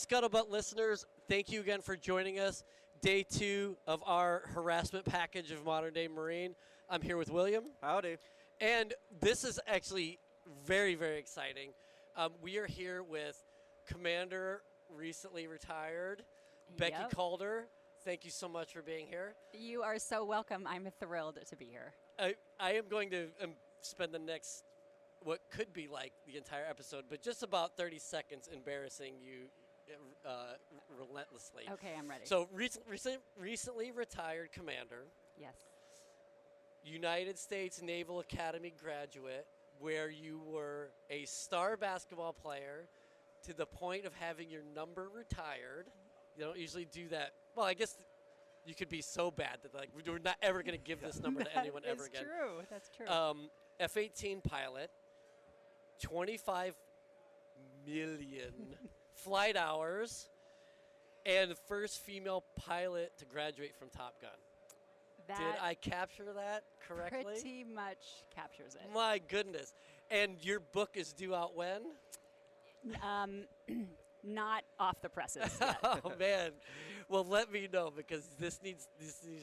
Scuttlebutt listeners, thank you again for joining us. Day 2 of our harassment package of Modern Day Marine. I'm here with William. Howdy. And this is actually very, very exciting. We are here with Commander, recently retired, Becky Calder. Thank you so much for being here. You are so welcome. I'm thrilled to be here. I am going to spend the next, what could be like the entire episode, but just about 30 seconds embarrassing you relentlessly. Okay, I'm ready. So recently retired Commander. Yes. United States Naval Academy graduate, where you were a star basketball player to the point of having your number retired. You don't usually do that. Well, I guess you could be so bad that like we're not ever going to give this number to anyone ever again. That's true. F-18 pilot, 25 million flight hours, and the first female pilot to graduate from Top Gun. Did I capture that correctly? Pretty much captures it. My goodness. And your book is due out when? Not off the presses yet. Oh, man. Well, let me know, because this needs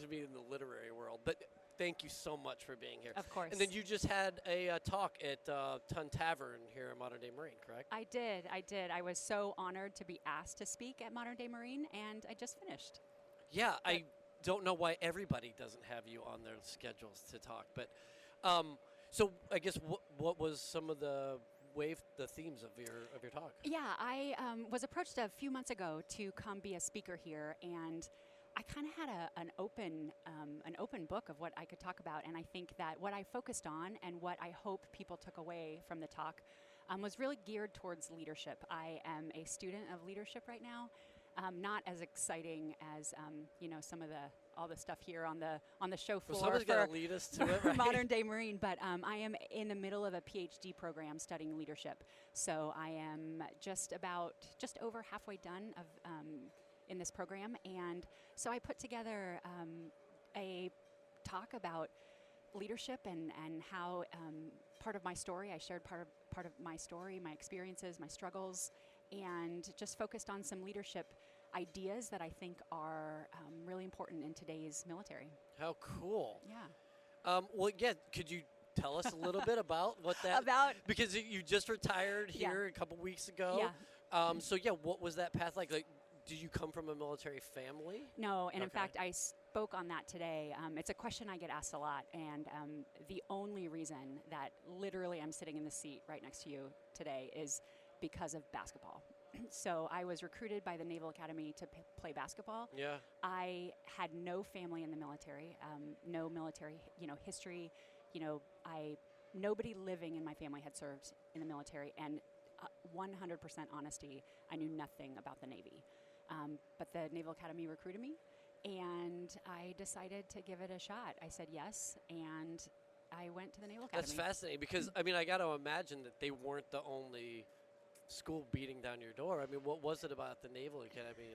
to be in the literary world. But thank you so much for being here. Of course. And then you just had a talk at Ton Tavern here at Modern Day Marine, correct? I did. I was so honored to be asked to speak at Modern Day Marine, and I just finished. Yeah, I don't know why everybody doesn't have you on their schedules to talk. But so I guess what was some of the themes of your talk? Yeah, I was approached a few months ago to come be a speaker here, and I kind of had an open book of what I could talk about, and I think that what I focused on and what I hope people took away from the talk was really geared towards leadership. I am a student of leadership right now. Not as exciting as some of all the stuff here on the show floor. Well, somebody's got to lead us to it, right? Modern Day Marine, but I am in the middle of a PhD program studying leadership. So I am just over halfway done in this program, and so I put together a talk about leadership and how part of my story, I shared part of my story, my experiences, my struggles, and just focused on some leadership ideas that I think are really important in today's military. How cool. Yeah. Could you tell us a little bit about what that... Because you just retired here a couple weeks ago. Yeah. What was that path like? Did you come from a military family? No, and in fact, I spoke on that today. It's a question I get asked a lot, and the only reason that literally I'm sitting in the seat right next to you today is because of basketball. So I was recruited by the Naval Academy to play basketball. Yeah. I had no family in the military, no military, history. Nobody living in my family had served in the military, and 100% honesty, I knew nothing about the Navy. But the Naval Academy recruited me, and I decided to give it a shot. I said yes, and I went to the Naval Academy. That's fascinating, because, I got to imagine that they weren't the only school beating down your door. What was it about the Naval Academy?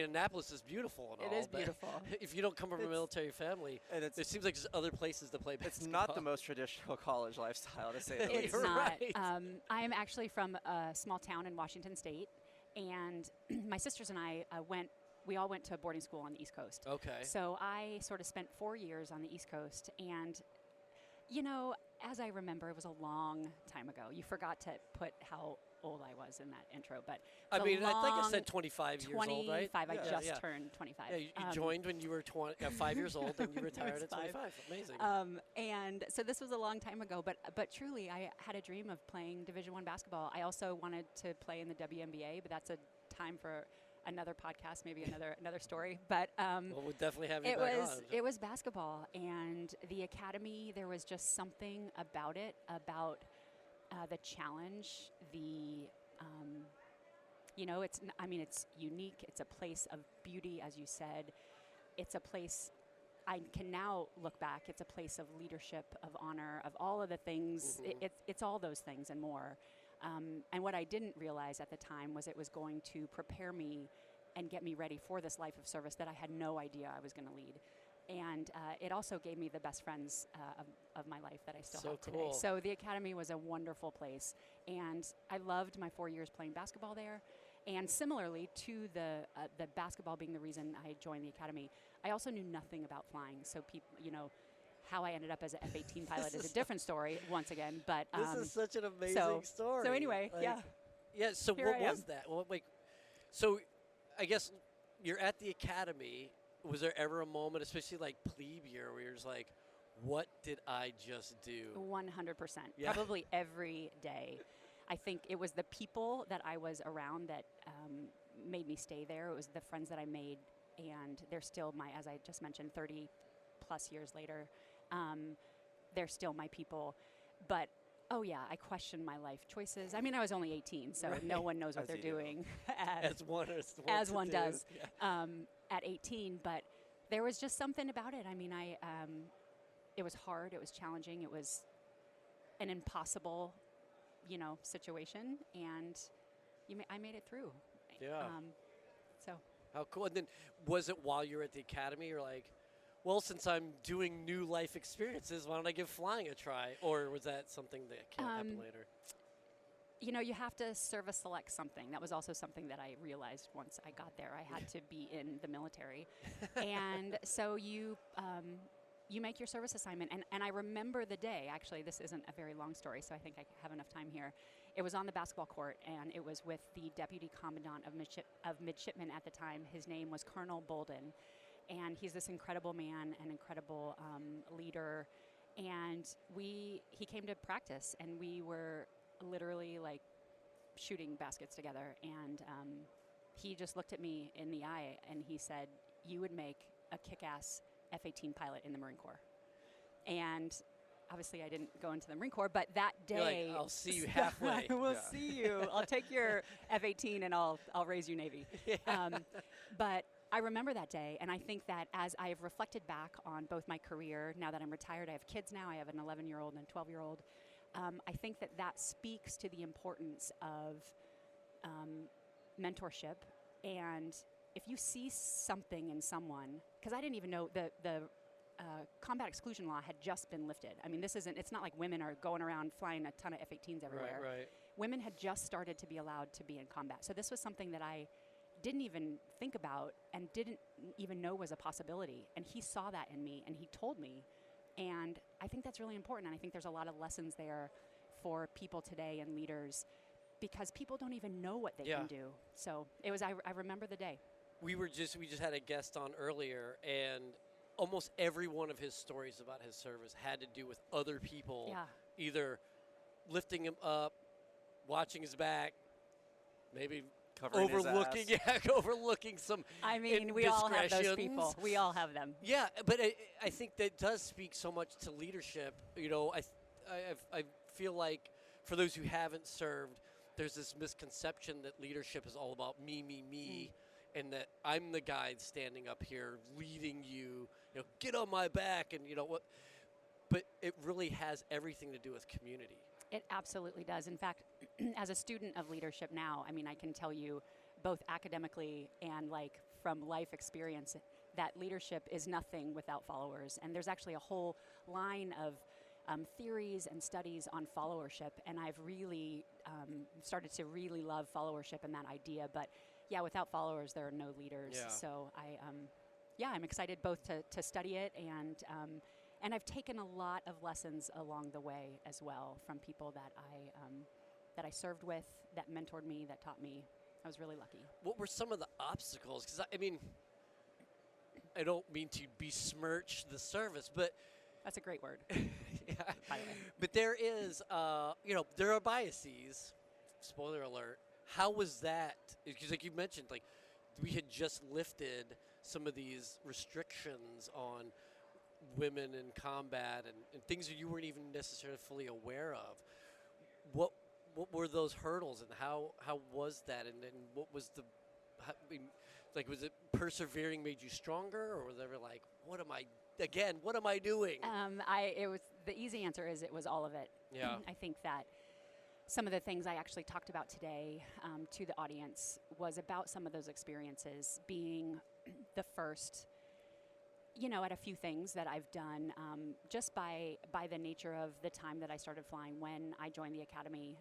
Annapolis is beautiful and all. It is beautiful. If you don't come from a military family, it seems like there's other places to play basketball. It's not the most traditional college lifestyle, to say the least. It's not. Right. I am actually from a small town in Washington State, and my sisters and I we all went to boarding school on the East Coast. Okay. So I sort of spent 4 years on the East Coast, and as I remember, it was a long time ago. You forgot to put how old I was in that intro, but I think I said 25 years old, right? 25. I just turned 25. Yeah, you joined when you were 5 years old, and you retired at 25. Amazing. And so this was a long time ago, but truly, I had a dream of playing Division I basketball. I also wanted to play in the WNBA, but that's a time for another podcast, maybe another story. But we'll definitely have you back on. It was basketball, and the academy. There was just something about it, about the challenge. It's unique. It's a place of beauty, as you said. It's a place. I can now look back. It's a place of leadership, of honor, of all of the things. Mm-hmm. It's all those things and more. And what I didn't realize at the time was it was going to prepare me and get me ready for this life of service that I had no idea I was going to lead. And it also gave me the best friends of my life that I still have today. Cool. So the academy was a wonderful place. And I loved my 4 years playing basketball there. And similarly to the basketball being the reason I joined the academy, I also knew nothing about flying. So people, how I ended up as an F-18 pilot is a different story once again. But This is such an amazing story. So anyway, yeah. Yeah. So Here what I was am. that? Well, so I guess you're at the academy. Was there ever a moment, especially like plebe year, where you're just like, what did I just do? 100%. Yeah. Probably every day. I think it was the people that I was around that made me stay there. It was the friends that I made, and they're still as I just mentioned, 30 plus years later, they're still my people. But oh yeah, I questioned my life choices. I mean, I was only 18, so no one knows what As they're you do. doing As one do. does Yeah. at 18. But there was just something about it. I mean, it was hard. It was challenging. It was an impossible, situation, and I made it through. Yeah. So How cool. And then was it while you were at the academy, you're like, well, since I'm doing new life experiences, why don't I give flying a try? Or was that something that can't happen later? you have to service select something. That was also something that I realized once I got there. I had to be in the military. And so you make your service assignment. And I remember the day. Actually, this isn't a very long story, so I think I have enough time here. It was on the basketball court, and it was with the Deputy Commandant of Midshipmen at the time. His name was Colonel Bolden. And he's this incredible man, an incredible leader. And he came to practice, and we were literally like shooting baskets together. And he just looked at me in the eye, and he said, "You would make a kick-ass F-18 pilot in the Marine Corps." And obviously I didn't go into the Marine Corps, but that You're day, like, I'll see you halfway. we'll Yeah. see you. I'll take your F-18 and I'll raise you Navy. But I remember that day, and I think that as I've reflected back on both my career, now that I'm retired, I have kids now, I have an 11-year-old and a 12-year-old, I think that speaks to the importance of mentorship. And if you see something in someone, because I didn't even know the combat exclusion law had just been lifted. I mean, it's not like women are going around flying a ton of F-18s everywhere. Right. Women had just started to be allowed to be in combat. So this was something that I didn't even think about and didn't even know was a possibility. And he saw that in me, and he told me. And I think that's really important. And I think there's a lot of lessons there for people today and leaders, because people don't even know what they can do. So it was. I remember the day. We just had a guest on earlier, and almost every one of his stories about his service had to do with other people, either lifting him up, watching his back, maybe Covering his overlooking, ass. overlooking some. I mean, we all have those people. indiscretions. We all have them. Yeah, but I think that does speak so much to leadership. I feel like for those who haven't served, there's this misconception that leadership is all about me, and that I'm the guy standing up here leading you. Get on my back, and what. But it really has everything to do with community. It absolutely does. In fact, as a student of leadership now, I mean, I can tell you both academically and like from life experience that leadership is nothing without followers. And there's actually a whole line of theories and studies on followership. And I've really started to really love followership and that idea. But yeah, without followers, there are no leaders. Yeah. So I'm excited both to study it and I've taken a lot of lessons along the way as well from people that I served with, that mentored me, that taught me. I was really lucky. What were some of the obstacles? Because I don't mean to besmirch the service, but That's a great word, yeah. by the way. But there is, there are biases. Spoiler alert. How was that? Because like you mentioned, like we had just lifted some of these restrictions on women in combat and things that you weren't even necessarily fully aware of. What were those hurdles, and how was that, and what was was it persevering made you stronger, or was it ever like, what am I doing? It was the easy answer is it was all of it. Yeah. I think that some of the things I actually talked about today to the audience was about some of those experiences, being the first, at a few things that I've done just by the nature of the time that I started flying when I joined the academy.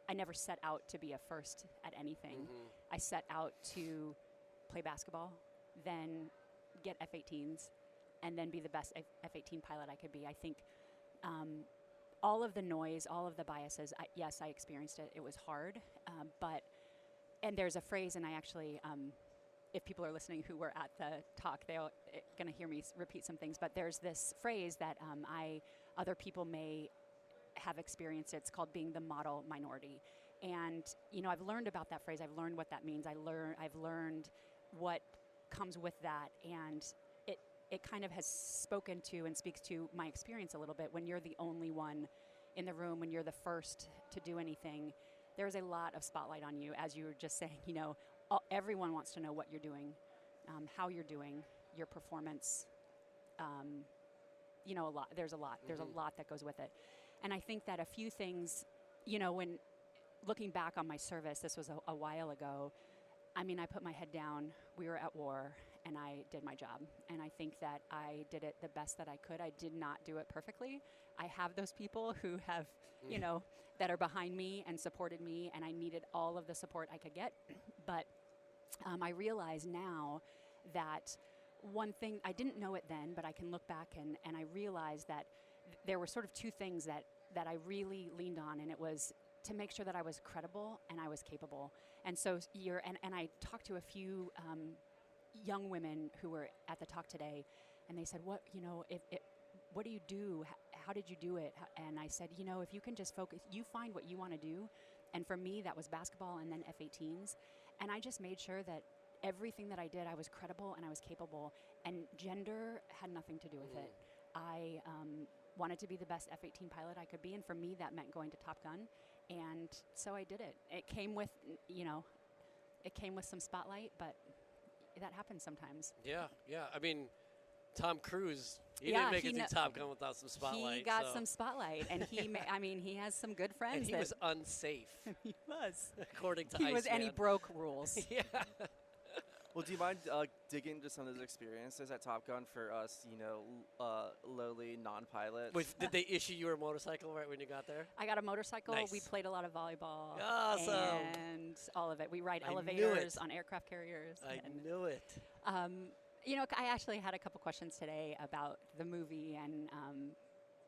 I never set out to be a first at anything. I set out to play basketball, then get F-18s, and then be the best F-18 pilot I could be. I think all of the noise, all of the biases, yes, I experienced it. It was hard, and there's a phrase, and I actually, if people are listening who were at the talk, they're going to hear me repeat some things, but there's this phrase that other people may have experienced. It's called being the model minority. And, I've learned about that phrase. I've learned what that means. I've learned what comes with that. And it kind of has spoken to and speaks to my experience a little bit. When you're the only one in the room, when you're the first to do anything, there's a lot of spotlight on you. As you were just saying, everyone wants to know what you're doing, how you're doing, your performance. A lot. There's a lot. There's a lot that goes with it. And I think that a few things, when looking back on my service, this was a while ago, I put my head down. We were at war, and I did my job. And I think that I did it the best that I could. I did not do it perfectly. I have those people who have, that are behind me and supported me, and I needed all of the support I could get. But I realize now that one thing, I didn't know it then, but I can look back and I realized that there were sort of two things that I really leaned on, and it was to make sure that I was credible and I was capable. And so and I talked to a few young women who were at the talk today, and they said, what do you do? How did you do it? And I said, if you can just focus, you find what you want to do. And for me, that was basketball and then F-18s. And I just made sure that everything that I did, I was credible and I was capable. And gender had nothing to do with it. I wanted to be the best F-18 pilot I could be, and for me, that meant going to Top Gun. And so I did it. It came with, some spotlight, but that happens sometimes. Yeah. Tom Cruise, he didn't make it to Top Gun without some spotlight. He got some spotlight, and he has some good friends. And he was unsafe. He was. According to Iceman. and he broke rules. Yeah. Well, do you mind digging into some of those experiences at Top Gun for us, lowly non-pilots? Did they issue you a motorcycle right when you got there? I got a motorcycle. Nice. We played a lot of volleyball. Awesome. And all of it. We ride I knew elevators it. on aircraft carriers. I knew it. I actually had a couple questions today about the movie, and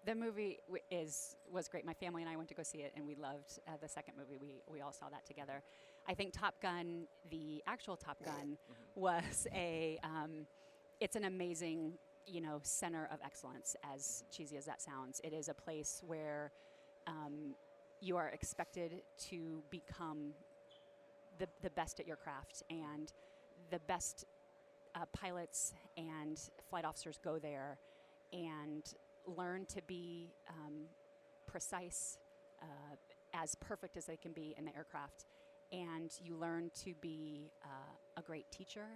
the movie was great. My family and I went to go see it, and we loved the second movie. We all saw that together. I think Top Gun, the actual Top Gun, was it's an amazing, center of excellence, as cheesy as that sounds. It is a place where you are expected to become the best at your craft, and the best pilots and flight officers go there and learn to be precise, as perfect as they can be in the aircraft. And you learn to be a great teacher.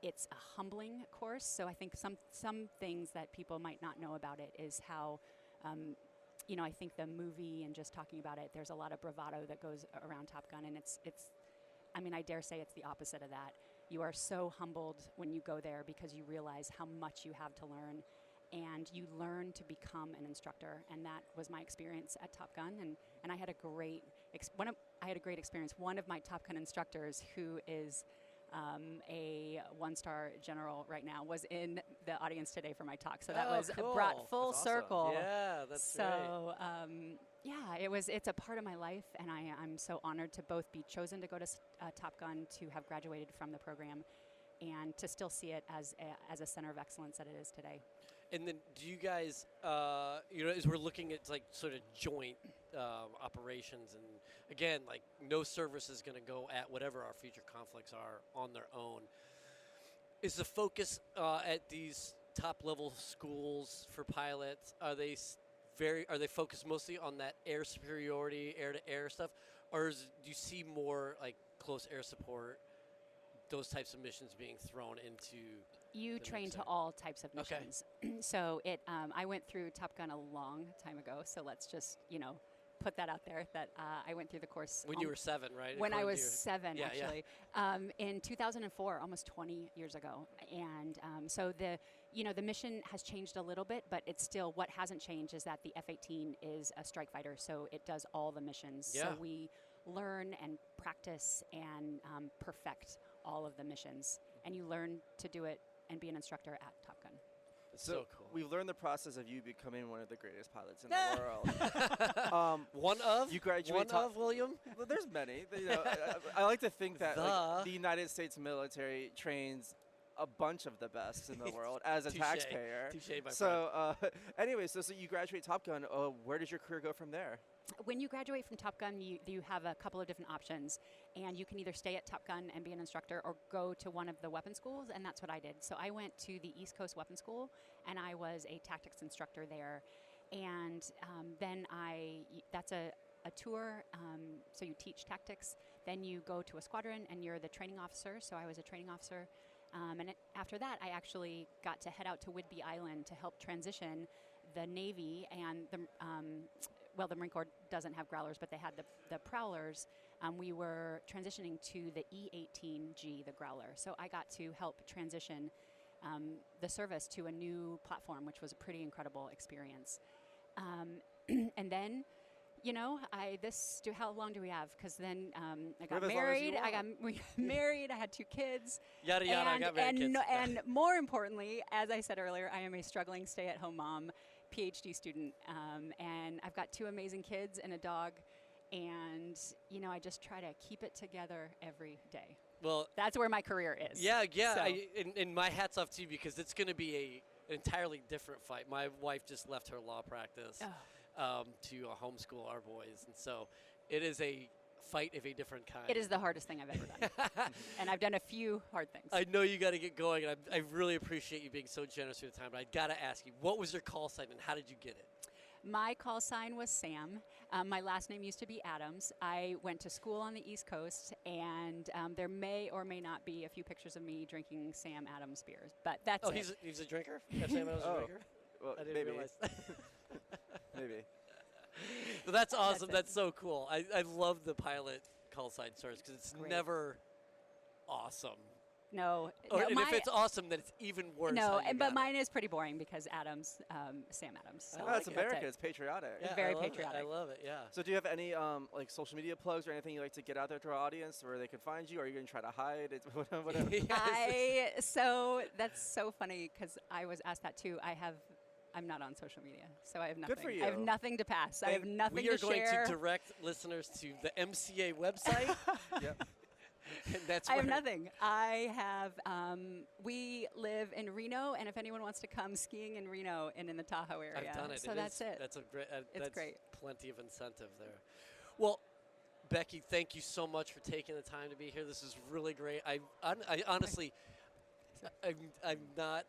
It's a humbling course. So I think some things that people might not know about it is how, I think the movie and just talking about it, there's a lot of bravado that goes around Top Gun, and I dare say it's the opposite of that. You are so humbled when you go there because you realize how much you have to learn, and you learn to become an instructor. And that was my experience at Top Gun, and I had a great experience. One of my Top Gun instructors, who is a one-star general right now, was in the audience today for my talk. So that was cool. Brought full That's circle. awesome. Yeah, that's great. So it's a part of my life, and I'm so honored to both be chosen to go to Top Gun, to have graduated from the program, and to still see it as a center of excellence that it is today. And then do you guys, as we're looking at like sort of joint operations, and again, like no service is going to go at whatever our future conflicts are on their own. Is the focus at these top level schools for pilots, are they focused mostly on that air superiority, air to air stuff, or do you see more like close air support, those types of missions being thrown into? You train to all types of missions. Okay. So I went through Top Gun a long time ago. So let's just, put that out there that I went through the course. When you were 7, right? When I was 7, yeah, actually. Yeah. In 2004, almost 20 years ago. And so the mission has changed a little bit, but it's still, what hasn't changed is that the F-18 is a strike fighter. So it does all the missions. Yeah. So we learn and practice and perfect all of the missions. And you learn to do it and be an instructor at Top Gun. It's so cool. We've learned the process of you becoming one of the greatest pilots in the world. One of? You graduate One top- of, William? Well, there's many. You know, I like to think that The. the United States military trains a bunch of the best in the world as a Touche. taxpayer. Touche, my friend. So, anyway, so you graduate Top Gun. Where does your career go from there? When you graduate from Top Gun, you have a couple of different options, and you can either stay at Top Gun and be an instructor or go to one of the weapon schools, and that's what I did. So I went to the East Coast Weapon School, and I was a tactics instructor there. And then that's a tour, so you teach tactics. Then you go to a squadron, and you're the training officer, so I was a training officer. After that, I actually got to head out to Whidbey Island to help transition the Navy and the Marine Corps doesn't have growlers, but they had the Prowlers. We were transitioning to the E-18G, the Growler. So I got to help transition the service to a new platform, which was a pretty incredible experience. And then, you know, how long do we have? Because then I got married. We got married. I had 2 kids. Yada, yada, I got married kids. And more importantly, as I said earlier, I am a struggling stay-at-home mom, PhD student, and I've got 2 amazing kids and a dog, and you know, I just try to keep it together every day. Well, that's where my career is. Yeah. So. And my hat's off to you, because it's going to be an entirely different fight. My wife just left her law practice to homeschool our boys, and so it is a fight of a different kind. It is the hardest thing I've ever done. And I've done a few hard things. I know you got to get going, and I really appreciate you being so generous with your time, but I got to ask you, what was your call sign and how did you get it? My call sign was Sam. My last name used to be Adams. I went to school on the East Coast, and there may or may not be a few pictures of me drinking Sam Adams beers, but that's it. He's a drinker? Sam Adams a drinker? Well, I didn't maybe. realize. Maybe. But that's awesome. That's That's so cool. I love the pilot call sign stories, because it's Great. never awesome. No. And if it's awesome, then it's even worse. No, how you but got mine is pretty boring because Adams, Sam Adams. So That's it. American. That's It's patriotic. it. Yeah, very I love patriotic. It. I love it. Yeah. So do you have any like social media plugs or anything you like to get out there to our audience where they can find you? Or are you going to try to hide? It's whatever. So that's so funny because I was asked that too. I'm not on social media, so I have nothing. Good for I have you. nothing to pass. I have nothing we to are going share. to direct listeners to the MCA website. Yep. And that's I have where- nothing. I have. We live in Reno, and if anyone wants to come skiing in Reno and in the Tahoe area, I've done it. so It that's is- it. That's a great. It's that's great. Plenty of incentive there. Well, Becky, thank you so much for taking the time to be here. This is really great. I honestly, I'm not.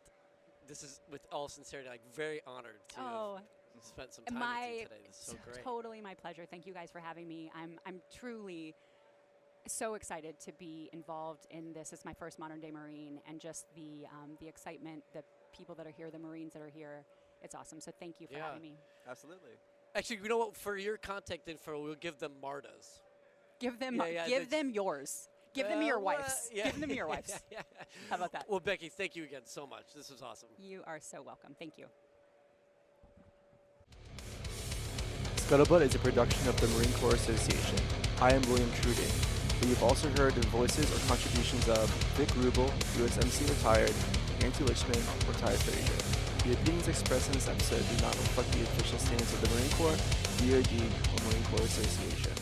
This is with all sincerity, like very honored to have spent some time with you today. This is so great. Totally my pleasure. Thank you guys for having me. I'm truly so excited to be involved in this. It's my first Modern Day Marine, and just the excitement, the people that are here, the Marines that are here. It's awesome. So thank you for having me. Absolutely. Actually, you know what? For your contact info, we'll give them Marta's. Give them Yeah, them yours. Give them your Well, wife's. yeah. Give them your wife's. Yeah. How about that? Well, Becky, thank you again so much. This was awesome. You are so welcome. Thank you. Scuttlebutt is a production of the Marine Corps Association. I am William Truding, but you've also heard the voices or contributions of Vic Rubel, USMC retired, Nancy Lichman, retired Frazier. The opinions expressed in this episode do not reflect the official stance of the Marine Corps, DoD, or Marine Corps Association.